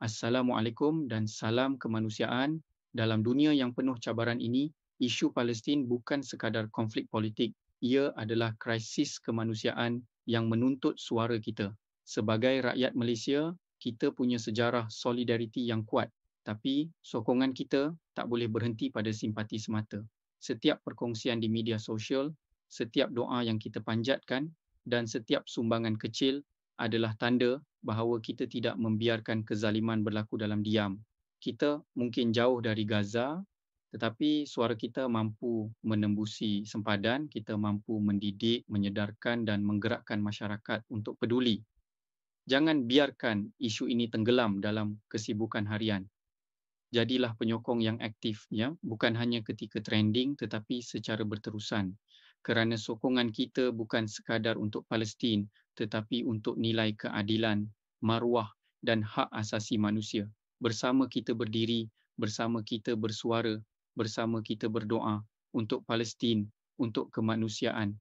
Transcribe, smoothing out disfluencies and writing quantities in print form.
Assalamualaikum dan salam kemanusiaan. Dalam dunia yang penuh cabaran ini, isu Palestin bukan sekadar konflik politik, ia adalah krisis kemanusiaan yang menuntut suara kita. Sebagai rakyat Malaysia, kita punya sejarah solidariti yang kuat, tapi sokongan kita tak boleh berhenti pada simpati semata. Setiap perkongsian di media sosial, setiap doa yang kita panjatkan dan setiap sumbangan kecil adalah tanda bahawa kita tidak membiarkan kezaliman berlaku dalam diam. Kita mungkin jauh dari Gaza, tetapi suara kita mampu menembusi sempadan, kita mampu mendidik, menyedarkan dan menggerakkan masyarakat untuk peduli. Jangan biarkan isu ini tenggelam dalam kesibukan harian. Jadilah penyokong yang aktif, ya, bukan hanya ketika trending tetapi secara berterusan. Kerana sokongan kita bukan sekadar untuk Palestin, tetapi untuk nilai keadilan, maruah dan hak asasi manusia. Bersama kita berdiri, bersama kita bersuara, bersama kita berdoa untuk Palestin, untuk kemanusiaan